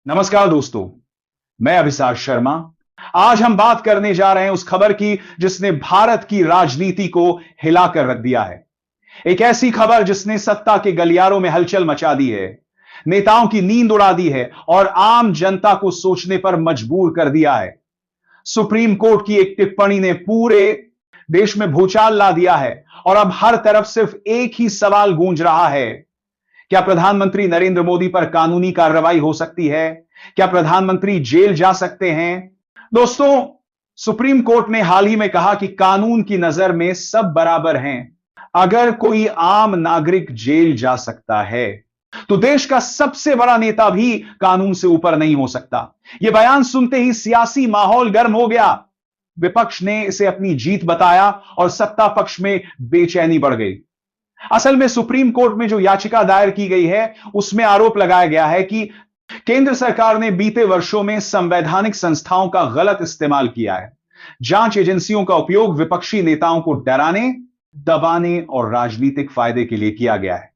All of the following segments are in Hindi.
नमस्कार दोस्तों, मैं अभिषेक शर्मा। आज हम बात करने जा रहे हैं उस खबर की जिसने भारत की राजनीति को हिलाकर रख दिया है। एक ऐसी खबर जिसने सत्ता के गलियारों में हलचल मचा दी है, नेताओं की नींद उड़ा दी है और आम जनता को सोचने पर मजबूर कर दिया है। सुप्रीम कोर्ट की एक टिप्पणी ने पूरे देश में भूचाल ला दिया है और अब हर तरफ सिर्फ एक ही सवाल गूंज रहा है। क्या प्रधानमंत्री नरेंद्र मोदी पर कानूनी कार्रवाई हो सकती है? क्या प्रधानमंत्री जेल जा सकते हैं? दोस्तों, सुप्रीम कोर्ट ने हाल ही में कहा कि कानून की नजर में सब बराबर हैं। अगर कोई आम नागरिक जेल जा सकता है तो देश का सबसे बड़ा नेता भी कानून से ऊपर नहीं हो सकता। यह बयान सुनते ही सियासी माहौल गर्म हो गया। विपक्ष ने इसे अपनी जीत बताया और सत्ता पक्ष में बेचैनी बढ़ गई। असल में सुप्रीम कोर्ट में जो याचिका दायर की गई है उसमें आरोप लगाया गया है कि केंद्र सरकार ने बीते वर्षों में संवैधानिक संस्थाओं का गलत इस्तेमाल किया है। जांच एजेंसियों का उपयोग विपक्षी नेताओं को डराने, दबाने और राजनीतिक फायदे के लिए किया गया है।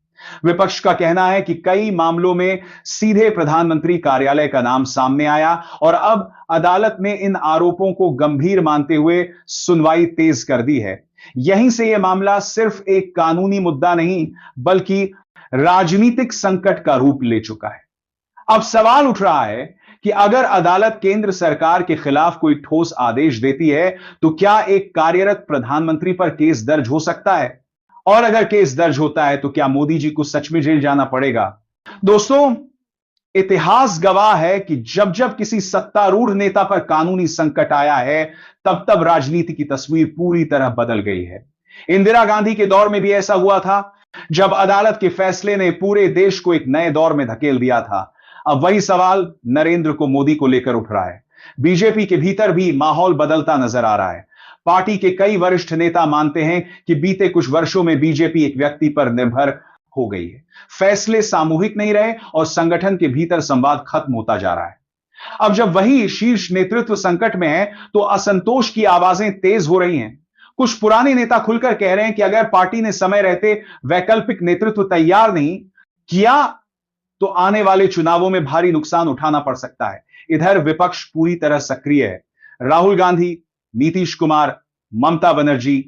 विपक्ष का कहना है कि कई मामलों में सीधे प्रधानमंत्री कार्यालय का नाम सामने आया और अब अदालत ने इन आरोपों को गंभीर मानते हुए सुनवाई तेज कर दी है। यहीं से यह मामला सिर्फ एक कानूनी मुद्दा नहीं बल्कि राजनीतिक संकट का रूप ले चुका है। अब सवाल उठ रहा है कि अगर अदालत केंद्र सरकार के खिलाफ कोई ठोस आदेश देती है तो क्या एक कार्यरत प्रधानमंत्री पर केस दर्ज हो सकता है? और अगर केस दर्ज होता है तो क्या मोदी जी को सच में जेल जाना पड़ेगा? दोस्तों, इतिहास गवाह है कि जब जब किसी सत्तारूढ़ नेता पर कानूनी संकट आया है तब तब राजनीति की तस्वीर पूरी तरह बदल गई है। इंदिरा गांधी के दौर में भी ऐसा हुआ था, जब अदालत के फैसले ने पूरे देश को एक नए दौर में धकेल दिया था। अब वही सवाल नरेंद्र को मोदी को लेकर उठ रहा है। बीजेपी के भीतर भी माहौल बदलता नजर आ रहा है। पार्टी के कई वरिष्ठ नेता मानते हैं कि बीते कुछ वर्षों में बीजेपी एक व्यक्ति पर निर्भर हो गई है। फैसले सामूहिक नहीं रहे और संगठन के भीतर संवाद खत्म होता जा रहा है। अब जब वही शीर्ष नेतृत्व संकट में है तो असंतोष की आवाजें तेज हो रही हैं। कुछ पुराने नेता खुलकर कह रहे हैं कि अगर पार्टी ने समय रहते वैकल्पिक नेतृत्व तैयार नहीं किया तो आने वाले चुनावों में भारी नुकसान उठाना पड़ सकता है। इधर विपक्ष पूरी तरह सक्रिय है। राहुल गांधी, नीतीश कुमार, ममता बनर्जी,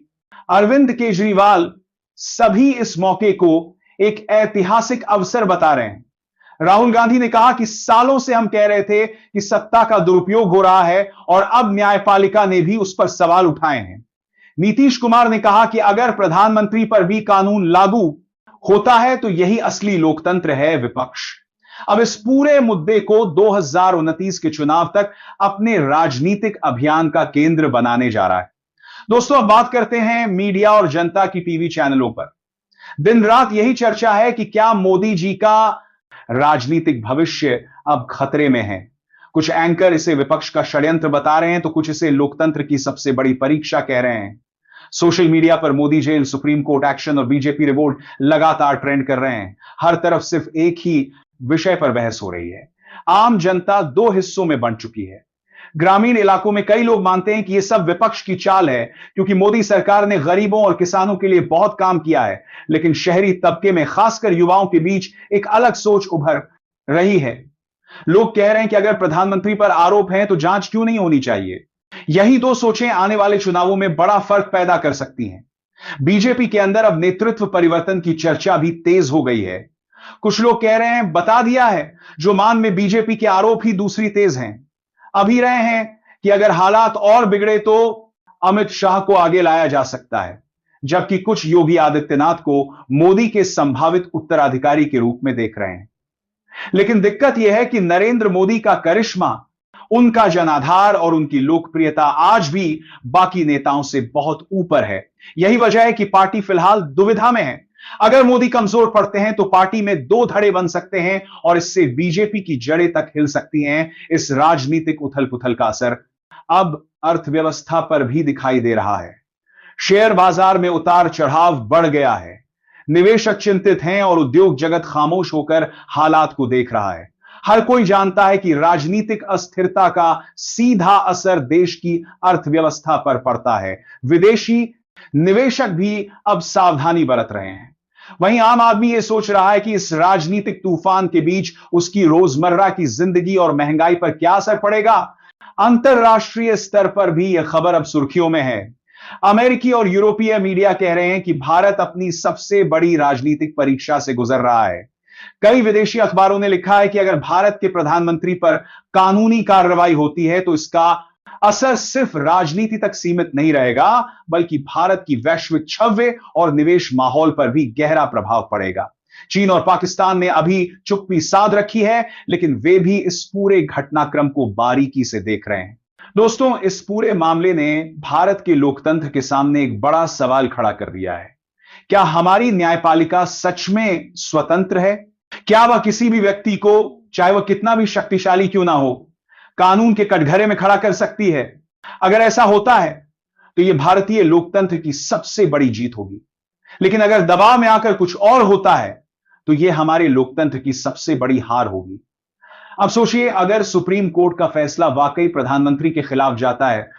अरविंद केजरीवाल सभी इस मौके को एक ऐतिहासिक अवसर बता रहे हैं। राहुल गांधी ने कहा कि सालों से हम कह रहे थे कि सत्ता का दुरुपयोग हो रहा है और अब न्यायपालिका ने भी उस पर सवाल उठाए हैं। नीतीश कुमार ने कहा कि अगर प्रधानमंत्री पर भी कानून लागू होता है तो यही असली लोकतंत्र है विपक्ष। अब इस पूरे मुद्दे को 2029 के चुनाव तक अपने राजनीतिक अभियान का केंद्र बनाने जा रहा है। दोस्तों, अब बात करते हैं मीडिया और जनता की टीवी चैनलों पर। दिन रात यही चर्चा है कि क्या मोदी जी का राजनीतिक भविष्य अब खतरे में है। कुछ एंकर इसे विपक्ष का षड्यंत्र बता रहे हैं तो कुछ इसे लोकतंत्र की सबसे बड़ी परीक्षा कह रहे हैं। सोशल मीडिया पर Modi jail, supreme court action और बीजेपी रिवोल्ट लगातार ट्रेंड कर रहे हैं। हर तरफ सिर्फ एक ही विषय पर बहस हो रही है। आम जनता दो हिस्सों में बंट चुकी है। ग्रामीण इलाकों में कई लोग मानते हैं कि यह सब विपक्ष की चाल है क्योंकि मोदी सरकार ने गरीबों और किसानों के लिए बहुत काम किया है। लेकिन शहरी तबके में, खासकर युवाओं के बीच एक अलग सोच उभर रही है। लोग कह रहे हैं कि अगर प्रधानमंत्री पर आरोप है तो जांच क्यों नहीं होनी चाहिए। यही दो सोचें आने वाले चुनावों में बड़ा फर्क पैदा कर सकती हैं। बीजेपी के अंदर अब नेतृत्व परिवर्तन की चर्चा भी तेज हो गई है। कुछ लोग कह रहे हैं, बता दिया है, जो मान में बीजेपी के आरोप ही दूसरी तेज हैं। अभी रहे हैं कि अगर हालात और बिगड़े तो अमित शाह को आगे लाया जा सकता है, जबकि कुछ योगी आदित्यनाथ को मोदी के संभावित उत्तराधिकारी के रूप में देख रहे हैं। लेकिन दिक्कत यह है कि नरेंद्र मोदी का करिश्मा, उनका जनाधार और उनकी लोकप्रियता आज भी बाकी नेताओं से बहुत ऊपर है। यही वजह है कि पार्टी फिलहाल दुविधा में है। अगर मोदी कमजोर पड़ते हैं तो पार्टी में दो धड़े बन सकते हैं और इससे बीजेपी की जड़ें तक हिल सकती हैं। इस राजनीतिक उथल पुथल का असर अब अर्थव्यवस्था पर भी दिखाई दे रहा है। शेयर बाजार में उतार चढ़ाव बढ़ गया है। निवेशक चिंतित हैं और उद्योग जगत खामोश होकर हालात को देख रहा है। हर कोई जानता है कि राजनीतिक अस्थिरता का सीधा असर देश की अर्थव्यवस्था पर पड़ता है। विदेशी निवेशक भी अब सावधानी बरत रहे हैं। वहीं आम आदमी यह सोच रहा है कि इस राजनीतिक तूफान के बीच उसकी रोजमर्रा की जिंदगी और महंगाई पर क्या असर पड़ेगा। अंतरराष्ट्रीय स्तर पर भी यह खबर अब सुर्खियों में है। अमेरिकी और यूरोपीय मीडिया कह रहे हैं कि भारत अपनी सबसे बड़ी राजनीतिक परीक्षा से गुजर रहा है। कई विदेशी अखबारों ने लिखा है कि अगर भारत के प्रधानमंत्री पर कानूनी कार्रवाई होती है तो इसका असर सिर्फ राजनीति तक सीमित नहीं रहेगा, बल्कि भारत की वैश्विक छवि और निवेश माहौल पर भी गहरा प्रभाव पड़ेगा। चीन और पाकिस्तान ने अभी चुप्पी साध रखी है, लेकिन वे भी इस पूरे घटनाक्रम को बारीकी से देख रहे हैं। दोस्तों, इस पूरे मामले ने भारत के लोकतंत्र के सामने एक बड़ा सवाल खड़ा कर दिया है। क्या हमारी न्यायपालिका सच में स्वतंत्र है? क्या वह किसी भी व्यक्ति को, चाहे वह कितना भी शक्तिशाली क्यों ना हो, कानून के कटघरे में खड़ा कर सकती है? अगर ऐसा होता है तो यह भारतीय लोकतंत्र की सबसे बड़ी जीत होगी। लेकिन अगर दबाव में आकर कुछ और होता है तो यह हमारे लोकतंत्र की सबसे बड़ी हार होगी। अब सोचिए, अगर सुप्रीम कोर्ट का फैसला वाकई प्रधानमंत्री के खिलाफ जाता है